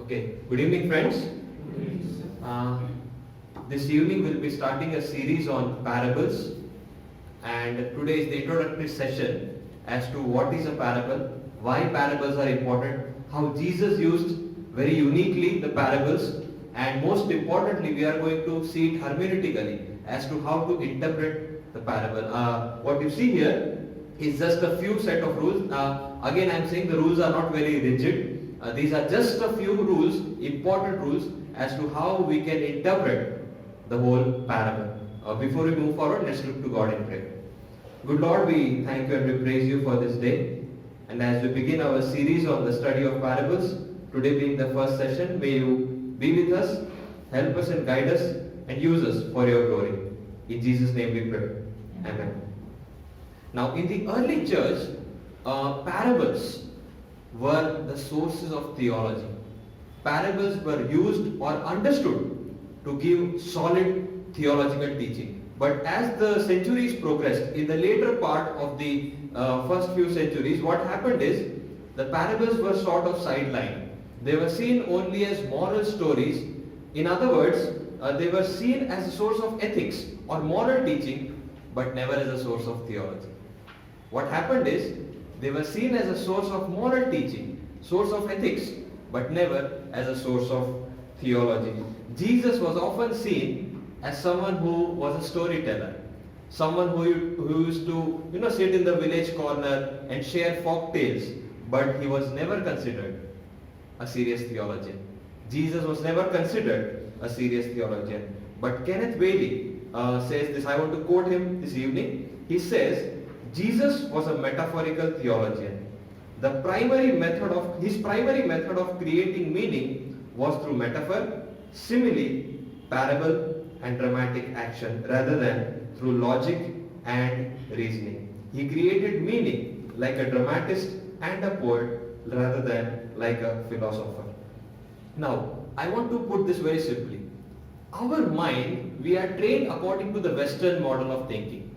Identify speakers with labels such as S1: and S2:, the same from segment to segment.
S1: Okay, good evening friends. Uh, this evening we'll be starting a series on parables, and today is the introductory session as to what is a parable, why parables are important, how Jesus used very uniquely the parables, and most importantly we are going to see it hermeneutically as to how to interpret the parable. What you see here is just a few set of rules. Again I am saying the rules are not very rigid. These are just a few rules, important rules as to how we can interpret the whole parable. Before we move forward, let's look to God in prayer. Good Lord, we thank you and we praise you for this day. And as we begin our series on the study of parables, today being the first session, may you be with us, help us and guide us and use us for your glory. In Jesus' name we pray. Amen. Now in the early church, parables were the sources of theology. Parables were used or understood to give solid theological teaching. But as the centuries progressed, in the later part of the first few centuries, what happened is the parables were sort of sidelined. They were seen only as moral stories. In other words, they were seen as a source of ethics or moral teaching, but never as a source of theology. What happened is they were seen as a source of moral teaching, source of ethics, but never as a source of theology. Jesus was often seen as someone who was a storyteller, someone who used to sit in the village corner and share folk tales, but he was never considered a serious theologian. Jesus was never considered a serious theologian. But Kenneth Bailey says this, I want to quote him this evening. He says, Jesus was a metaphorical theologian. His primary method of creating meaning was through metaphor, simile, parable and dramatic action rather than through logic and reasoning. He created meaning like a dramatist and a poet rather than like a philosopher. Now, I want to put this very simply. Our mind, we are trained according to the Western model of thinking.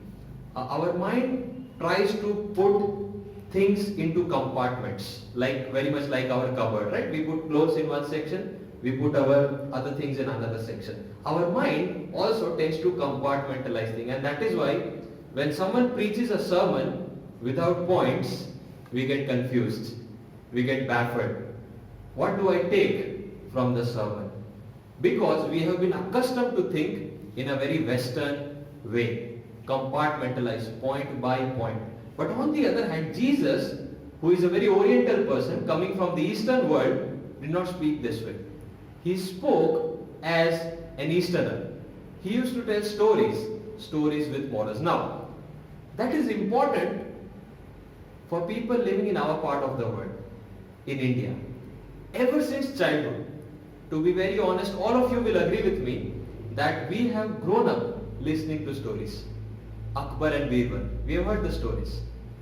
S1: Our mind tries to put things into compartments, like very much like our cupboard, right? We put clothes in one section, we put our other things in another section. Our mind also tends to compartmentalize things, and that is why when someone preaches a sermon without points, we get confused, we get baffled. What do I take from the sermon? Because we have been accustomed to think in a very Western way, compartmentalized point by point. But on the other hand, Jesus, who is a very Oriental person coming from the Eastern world, did not speak this way. He spoke as an Easterner. He used to tell stories with morals. Now, that is important for people living in our part of the world, in India. Ever since childhood, to be very honest, all of you will agree with me that we have grown up listening to stories. Akbar and Birbal, we have heard the stories.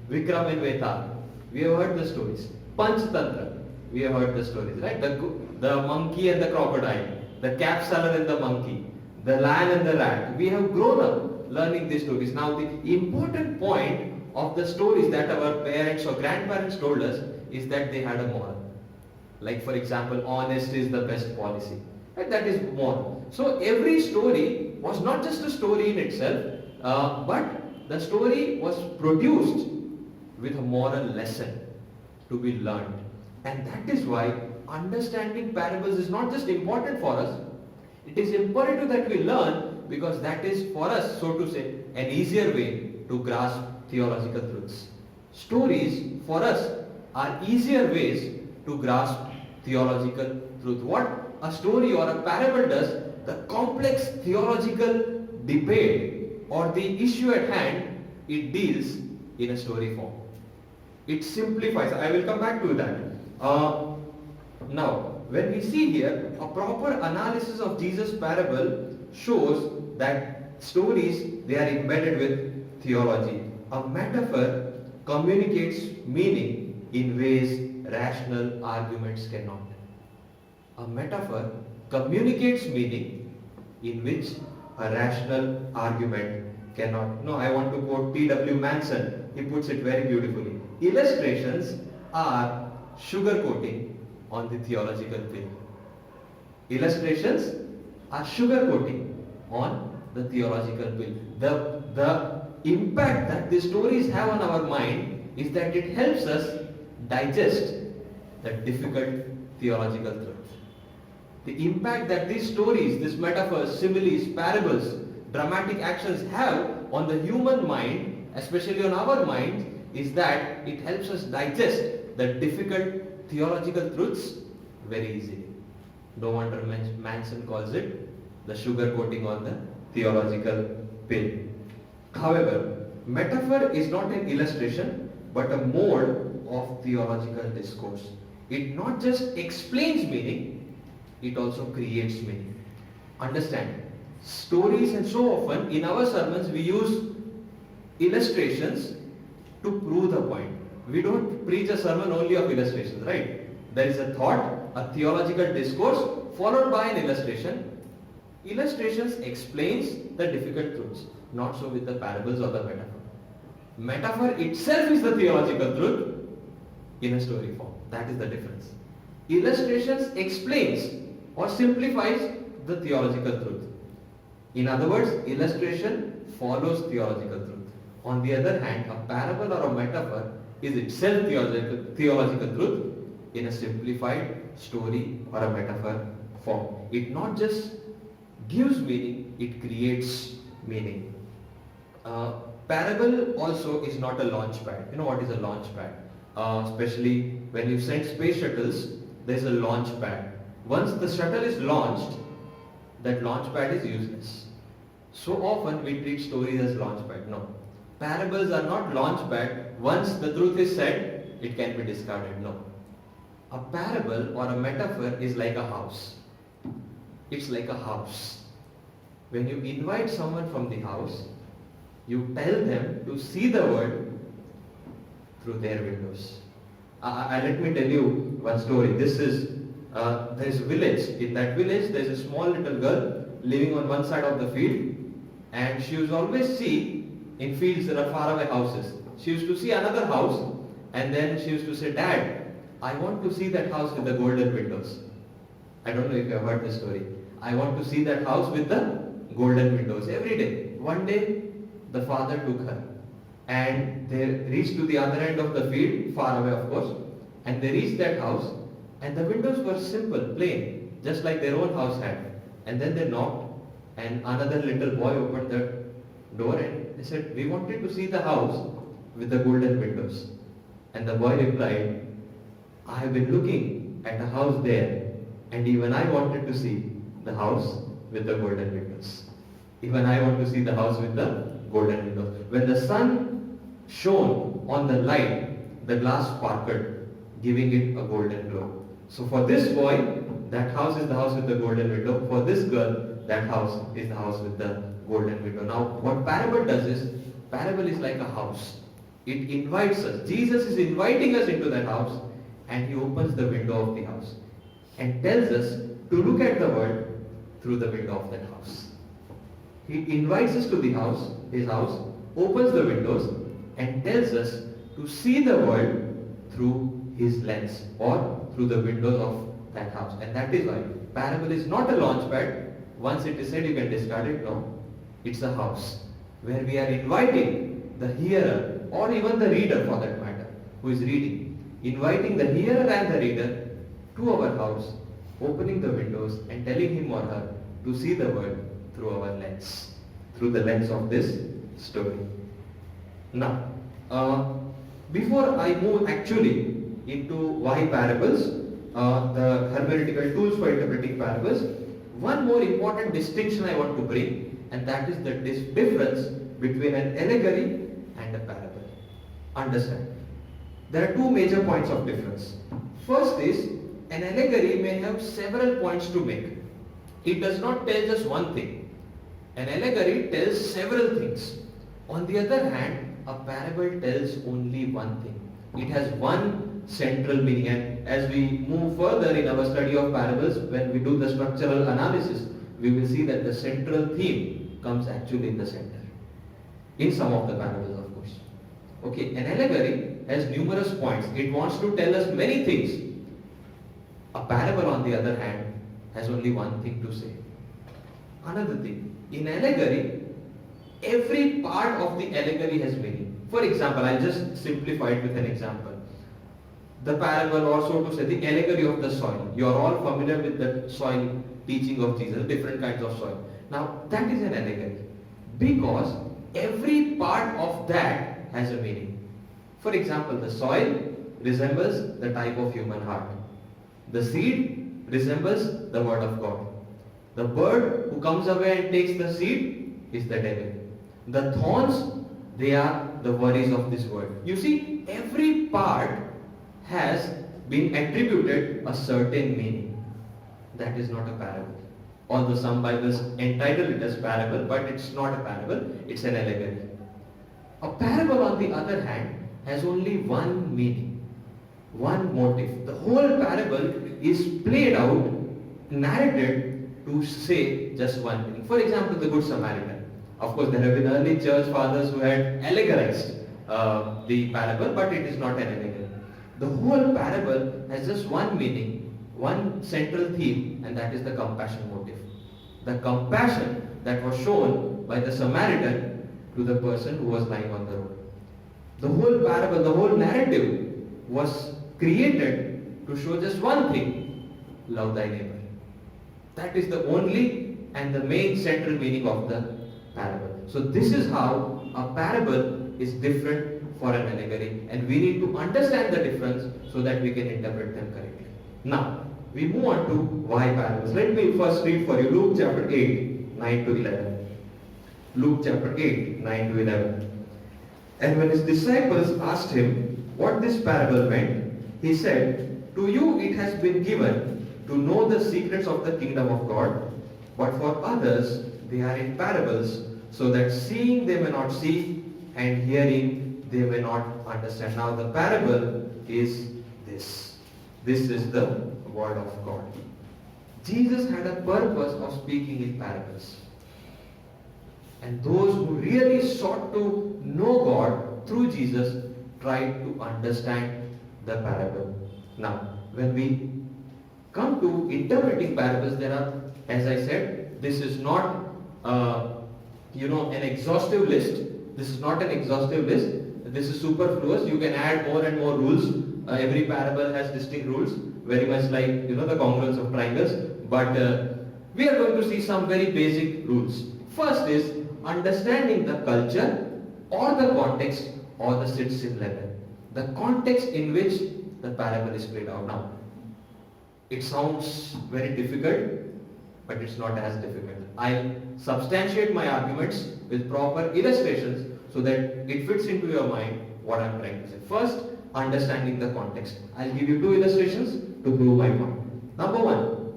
S1: Vikram and Vetal, we have heard the stories. Panchtantra, we have heard the stories, right? The monkey and the crocodile, the cap seller and the monkey, the lion and the rat. We have grown up learning these stories. Now the important point of the stories that our parents or grandparents told us is that they had a moral. Like for example, honest is the best policy. Right? That is moral. So every story was not just a story in itself, but the story was produced with a moral lesson to be learned. And that is why understanding parables is not just important for us, it is imperative that we learn, because that is for us, so to say, an easier way to grasp theological truths. Stories for us are easier ways to grasp theological truth. What a story or a parable does, the complex theological debate or the issue at hand, it deals in a story form. It simplifies. I will come back to that. Now, when we see here, a proper analysis of Jesus' parable shows that stories, they are embedded with theology. A metaphor communicates meaning in ways rational arguments cannot. A metaphor communicates meaning in which a rational argument cannot. No, I want to quote T.W. Manson. He puts it very beautifully. Illustrations are sugarcoating on the theological pill. Illustrations are sugar coating on the theological pill. The impact that the stories have on our mind is that it helps us digest the difficult theological truth. The impact that these stories, these metaphors, similes, parables, dramatic actions have on the human mind, especially on our minds, is that it helps us digest the difficult theological truths very easily. No wonder Manson calls it the sugar coating on the theological pill. However, metaphor is not an illustration but a mode of theological discourse. It not just explains meaning, it also creates meaning. Understand, stories, and so often in our sermons we use illustrations to prove the point. We don't preach a sermon only of illustrations, right? There is a thought, a theological discourse followed by an illustration. Illustrations explains the difficult truths, not so with the parables or the metaphor. Metaphor itself is the theological truth in a story form. That is the difference. Illustrations explains or simplifies the theological truth. In other words, illustration follows theological truth. On the other hand, a parable or a metaphor is itself theological truth in a simplified story or a metaphor form. It not just gives meaning, it creates meaning. Parable also is not a launch pad. You know what is a launch pad? Especially when you send space shuttles, there is a launch pad. Once the shuttle is launched, that launch pad is useless. So often we treat stories as launch pad. No. Parables are not launch pad. Once the truth is said, it can be discarded. No. A parable or a metaphor is like a house. It's like a house. When you invite someone from the house, you tell them to see the world through their windows. Let me tell you one story. There is a village. In that village, there is a small little girl living on one side of the field, and she used to always see in fields there are faraway houses. She used to see another house, and then she used to say, "Dad, I want to see that house with the golden windows." I don't know if you have heard this story. I want to see that house with the golden windows every day. One day, the father took her, and they reached to the other end of the field, far away of course, and they reached that house, and the windows were simple, plain, just like their own house had. And then they knocked, and another little boy opened the door, and they said, "We wanted to see the house with the golden windows." And the boy replied, "I have been looking at a house there, and even I wanted to see the house with the golden windows. Even I want to see the house with the golden windows." When the sun shone on the light, the glass sparkled, giving it a golden glow. So for this boy, that house is the house with the golden window. For this girl, that house is the house with the golden window. Now, what parable does is, parable is like a house. It invites us. Jesus is inviting us into that house, and he opens the window of the house and tells us to look at the world through the window of that house. He invites us to the house, his house, opens the windows and tells us to see the world through his lens or through the windows of that house. And that is why parable is not a launch pad. Once it is said, you can discard it. No, it's a house where we are inviting the hearer or even the reader for that matter, who is reading, inviting the hearer and the reader to our house, opening the windows and telling him or her to see the world through our lens, through the lens of this story. Now, before I move actually into why parables, the hermeneutical tools for interpreting parables, one more important distinction I want to bring, and that is the difference between an allegory and a parable. Understand, there are two major points of difference. First is, an allegory may have several points to make. It does not tell just one thing. An allegory tells several things. On the other hand, a parable tells only one thing. It has one central meaning, and as we move further in our study of parables, when we do the structural analysis, we will see that the central theme comes actually in the center. In some of the parables, of course. Okay, an allegory has numerous points. It wants to tell us many things. A parable, on the other hand, has only one thing to say. Another thing, in allegory, every part of the allegory has meaning. For example, I'll just simplify it with an example. The parable, or so to say, the allegory of the soil. You are all familiar with the soil teaching of Jesus, different kinds of soil. Now, that is an allegory because every part of that has a meaning. For example, the soil resembles the type of human heart. The seed resembles the word of God. The bird who comes away and takes the seed is the devil. The thorns, they are the worries of this world. You see, every part has been attributed a certain meaning. That is not a parable. Although some Bibles entitle it as parable, but it's not a parable, it's an allegory. A parable, on the other hand, has only one meaning, one motive. The whole parable is played out, narrated to say just one meaning. For example, the Good Samaritan. Of course, there have been early church fathers who had allegorized the parable, but it is not an allegory. The whole parable has just one meaning, one central theme, and that is the compassion motive. The compassion that was shown by the Samaritan to the person who was lying on the road. The whole parable, the whole narrative was created to show just one thing: love thy neighbor. That is the only and the main central meaning of the parable. So this is how a parable is different for an allegory, and we need to understand the difference so that we can interpret them correctly. Now, we move on to why parables. Let me first read for you Luke chapter 8, 9 to 11. Luke chapter 8, 9 to 11. And when his disciples asked him what this parable meant, he said, "To you it has been given to know the secrets of the kingdom of God, but for others they are in parables, so that seeing they may not see, and hearing they may not understand." Now the parable is this. This is the word of God. Jesus had a purpose of speaking in parables. And those who really sought to know God through Jesus tried to understand the parable. Now, when we come to interpreting parables, there are, as I said, this is not an exhaustive list. This is not an exhaustive list. This is superfluous. You can add more and more rules. Every parable has distinct rules, very much like the congruence of triangles. But we are going to see some very basic rules. First is understanding the culture or the context or the citizen level. The context in which the parable is played out. Now, it sounds very difficult, but it's not as difficult. I'll substantiate my arguments with proper illustrations so that it fits into your mind what I'm trying to say. First, understanding the context. I'll give you two illustrations to prove my point. Number one,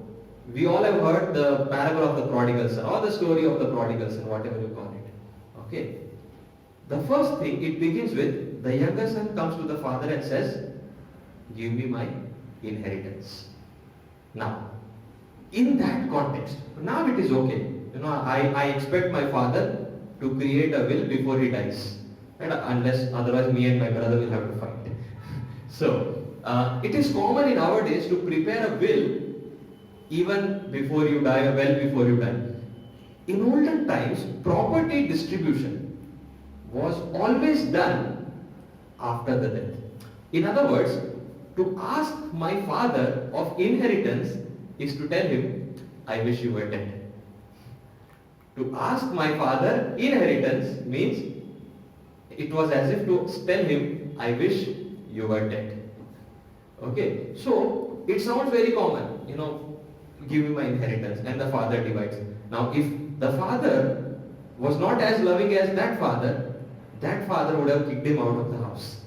S1: we all have heard the parable of the prodigal son, or the story of the prodigal son, whatever you call it. Okay. The first thing, it begins with the younger son comes to the father and says, "Give me my inheritance." Now, in that context, now it is okay. I expect my father to create a will before he dies, and unless otherwise me and my brother will have to fight. So it is common in our days to prepare a will even before you die, or well before you die. In olden times, property distribution was always done after the death. In other words, to ask my father of inheritance is to tell him, "I wish you were dead." To ask my father inheritance means it was as if to tell him, "I wish you were dead." Okay, so it sounds very common, give me my inheritance, and the father divides. Now, if the father was not as loving as that father would have kicked him out of the house.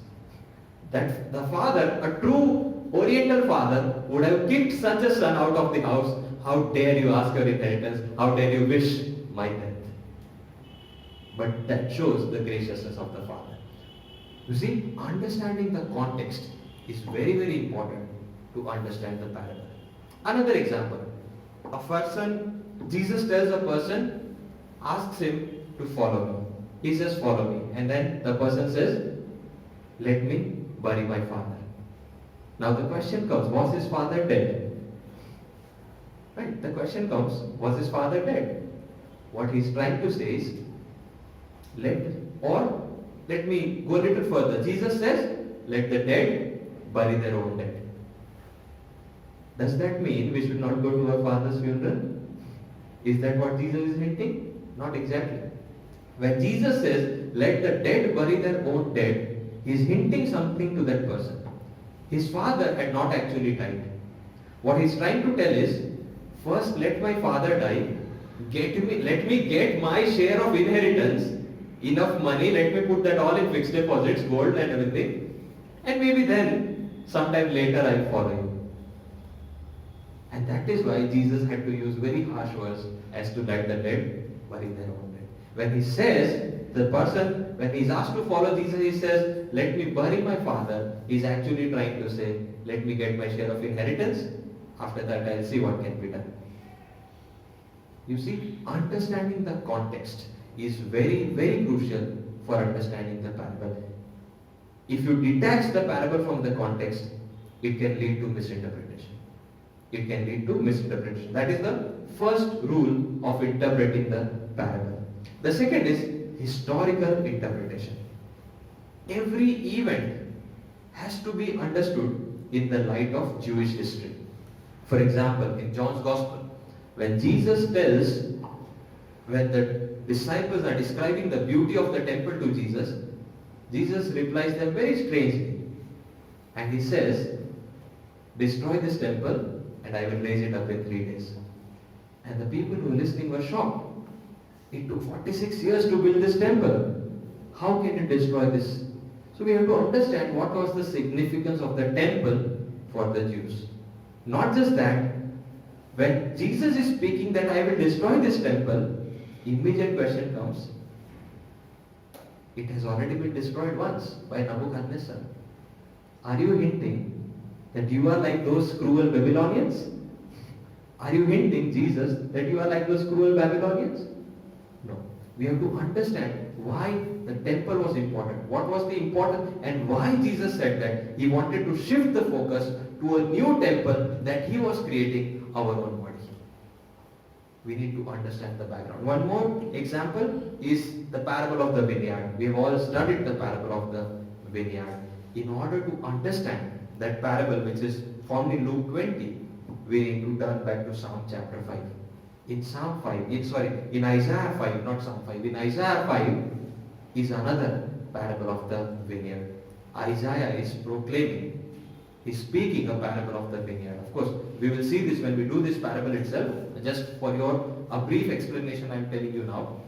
S1: That the father, a true Oriental father, would have kicked such a son out of the house. "How dare you ask your inheritance? How dare you wish my death?" But that shows the graciousness of the father. You see, understanding the context is very, very important to understand the parable. Another example, a person, Jesus tells a person, asks him to follow me. He says, "Follow me." And then the person says, "Let me bury my father." Now the question comes, was his father dead? Right? then the question comes, was his father dead? What he's trying to say is, let me go a little further. Jesus says, let the dead bury their own dead. Does that mean we should not go to our father's funeral? Is that what Jesus is hinting? Not exactly. When Jesus says, let the dead bury their own dead, he is hinting something to that person. His father had not actually died. What he is trying to tell is, first let my father die, let me get my share of inheritance, enough money, let me put that all in fixed deposits, gold and everything, and maybe then, sometime later I'll follow you. And that is why Jesus had to use very harsh words as to let the dead bury their own dead. When he says, the person, when he is asked to follow Jesus, he says, let me bury my father, he is actually trying to say, let me get my share of inheritance, after that I'll see what can be done. You see, understanding the context is very, very crucial for understanding the parable. If you detach the parable from the context, it can lead to misinterpretation. It can lead to misinterpretation. That is the first rule of interpreting the parable. The second is historical interpretation. Every event has to be understood in the light of Jewish history. For example, in John's Gospel, when Jesus tells, when the disciples are describing the beauty of the temple to Jesus, Jesus replies them very strangely. And he says, destroy this temple and I will raise it up in 3 days. And the people who were listening were shocked. It took 46 years to build this temple. How can you destroy this? So we have to understand what was the significance of the temple for the Jews. Not just that, when Jesus is speaking that I will destroy this temple, immediate question comes, it has already been destroyed once by Nebuchadnezzar. Are you hinting that you are like those cruel Babylonians? Are you hinting, Jesus, that you are like those cruel Babylonians? No. We have to understand why the temple was important, what was the importance, and why Jesus said that he wanted to shift the focus to a new temple that he was creating, our own body. We need to understand the background. One more example is the parable of the vineyard. We have all studied the parable of the vineyard. In order to understand that parable, which is found in Luke 20, we need to turn back to Psalm chapter 5. In Isaiah 5, not Psalm 5. In Isaiah 5 is another parable of the vineyard. Isaiah is proclaiming, he's speaking a parable of the vineyard. Of course, we will see this when we do this parable itself. Just for a brief explanation I am telling you now.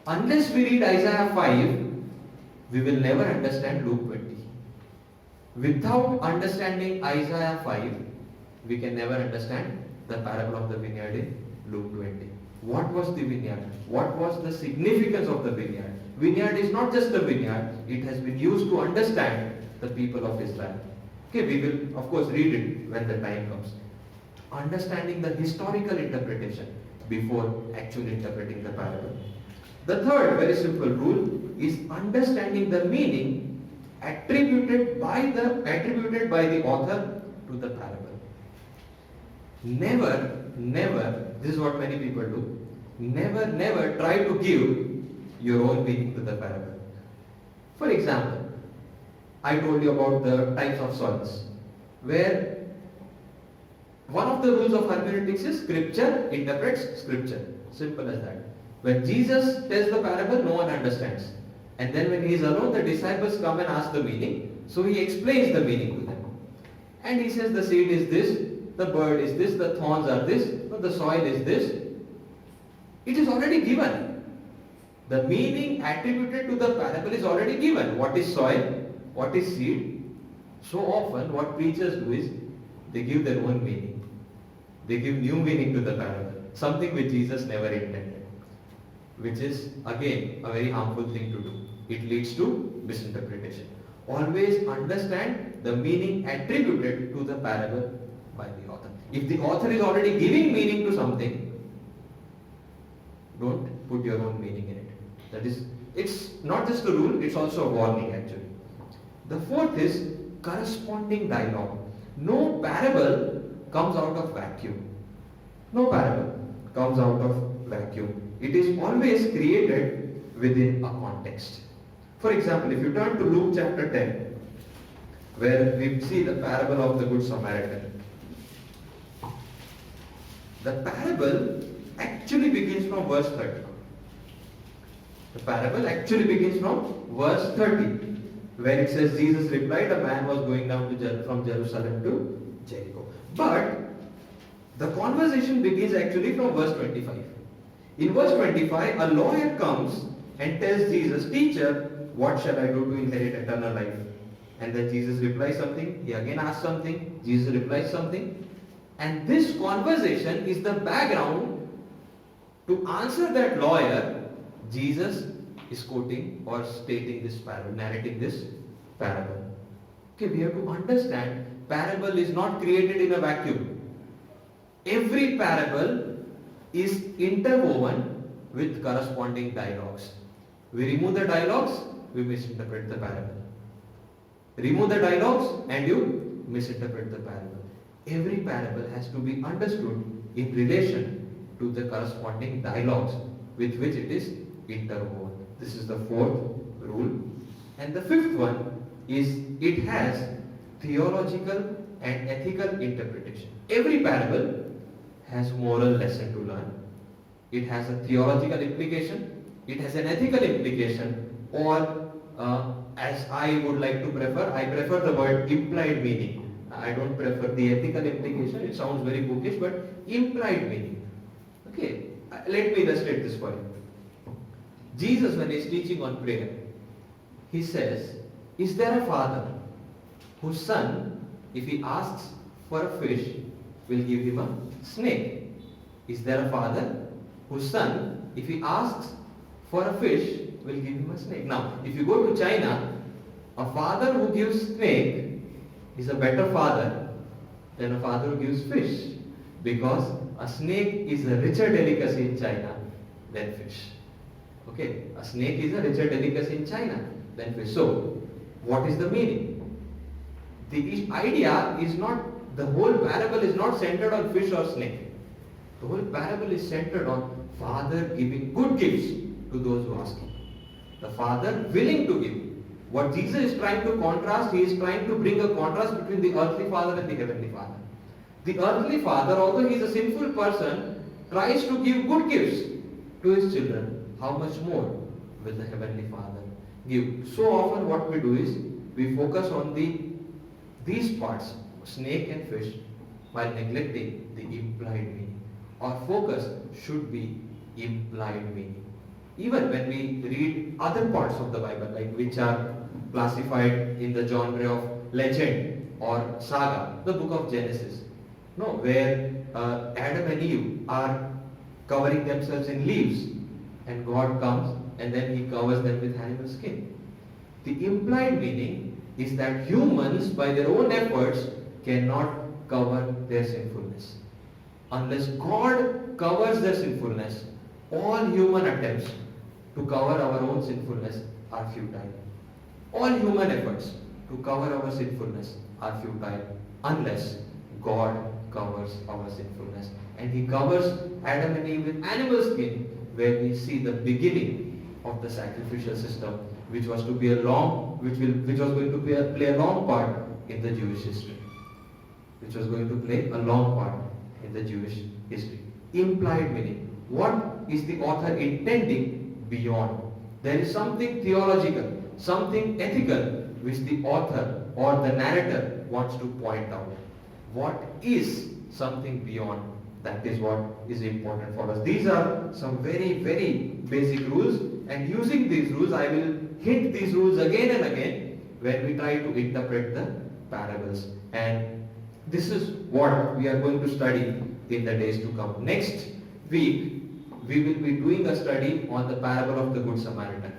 S1: Unless we read Isaiah 5, we will never understand Luke 20. Without understanding Isaiah 5, we can never understand the parable of the vineyard in Luke 20. What was the vineyard? What was the significance of the vineyard? Vineyard is not just a vineyard, it has been used to understand the people of Israel. Okay, we will of course read it when the time comes. Understanding the historical interpretation before actually interpreting the parable. The third very simple rule is understanding the meaning attributed by the author to the parable. Never, this is what many people do, never try to give your own meaning to the parable. For example, I told you about the types of soils, where one of the rules of hermeneutics is scripture interprets scripture. Simple as that. When Jesus tells the parable, no one understands. And then when he is alone, the disciples come and ask the meaning. So he explains the meaning to them. And he says the seed is this, the bird is this, the thorns are this, the soil is this. It is already given. The meaning attributed to the parable is already given. What is soil? What is seed? So often what preachers do is they give their own meaning. They give new meaning to the parable. Something which Jesus never intended. Which is again a very harmful thing to do. It leads to misinterpretation. Always understand the meaning attributed to the parable by the author. If the author is already giving meaning to something, don't put your own meaning in it. It's not just a rule, it's also a warning actually. The fourth is corresponding dialogue. No parable comes out of vacuum. No parable comes out of vacuum. It is always created within a context. For example, if you turn to Luke chapter 10, where we see the parable of the Good Samaritan. The parable actually begins from verse 30. The parable actually begins from verse 30, where it says, Jesus replied, a man was going down from Jerusalem to Jericho. But the conversation begins actually from verse 25. In verse 25, a lawyer comes and tells Jesus, Teacher, what shall I do to inherit eternal life? And then Jesus replies something, he again asks something, Jesus replies something. And this conversation is the background to answer that lawyer. Jesus is quoting or stating this parable, narrating this parable. Okay, we have to understand, parable is not created in a vacuum. Every parable is interwoven with corresponding dialogues. We remove the dialogues, we misinterpret the parable. Remove the dialogues and you misinterpret the parable. Every parable has to be understood in relation to the corresponding dialogues with which it is interwoven. This is the fourth rule. And the fifth one is it has theological and ethical interpretation. Every parable has moral lesson to learn. It has a theological implication, it has an ethical implication, or as I would like to prefer, I prefer the word implied meaning. I don't prefer the ethical implication, it sounds very bookish, but implied meaning. Okay, let me illustrate this for you. Jesus, when he is teaching on prayer, he says, is there a father whose son, if he asks for a fish, will give him a snake? Is there a father whose son, if he asks for a fish, will give him a snake? Now, if you go to China, a father who gives snake is a better father than a father who gives fish, because a snake is a richer delicacy in China than fish. Okay, a snake is a richer delicacy in China than fish. So, what is the meaning? The idea is not, the whole parable is not centered on fish or snake. The whole parable is centered on father giving good gifts to those who ask him. The father willing to give. What Jesus is trying to contrast, he is trying to bring a contrast between the earthly father and the heavenly father. The earthly father, although he is a sinful person, tries to give good gifts to his children. How much more will the heavenly father give? So often what we do is, we focus on these parts, snake and fish, while neglecting the implied meaning. Our focus should be implied meaning. Even when we read other parts of the Bible, like which are classified in the genre of legend or saga, the book of Genesis, where Adam and Eve are covering themselves in leaves, and God comes and then he covers them with animal skin. The implied meaning is that humans, by their own efforts, cannot cover their sinfulness. Unless God covers their sinfulness, all human attempts to cover our own sinfulness are futile. All human efforts to cover our sinfulness are futile unless God covers our sinfulness. And he covers Adam and Eve with animal skin, where we see the beginning of the sacrificial system, which was to be which was going to play a long part in the Jewish history. Which was going to play a long part in the Jewish history. Implied meaning. What is the author intending beyond? There is something theological, something ethical, which the author or the narrator wants to point out. What is something beyond? That is what is important for us. These are some very, very basic rules, and using these rules, I will hit these rules again and again when we try to interpret the parables. And this is what we are going to study in the days to come. Next week, we will be doing a study on the parable of the Good Samaritan.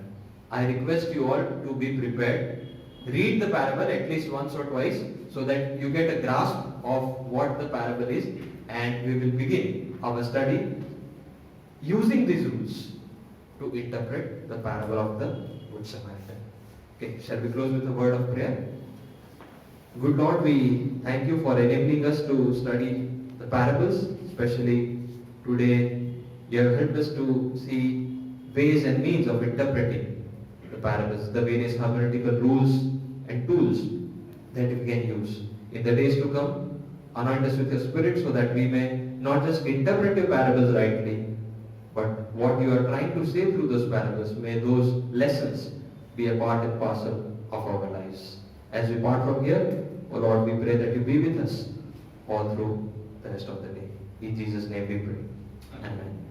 S1: I request you all to be prepared. Read the parable at least once or twice so that you get a grasp of what the parable is, and we will begin our study using these rules to interpret the parable of the Good Samaritan. Okay, shall we close with a word of prayer? Good Lord, we thank you for enabling us to study the parables. especially today, you have helped us to see ways and means of interpreting the parables, the various hermeneutical rules and tools that we can use. In the days to come, anoint us with your Spirit so that we may not just interpret your parables rightly, but what you are trying to say through those parables, may those lessons be a part and parcel of our lives. As we part from here, O Lord, we pray that you be with us all through the rest of the day. In Jesus' name we pray. Amen.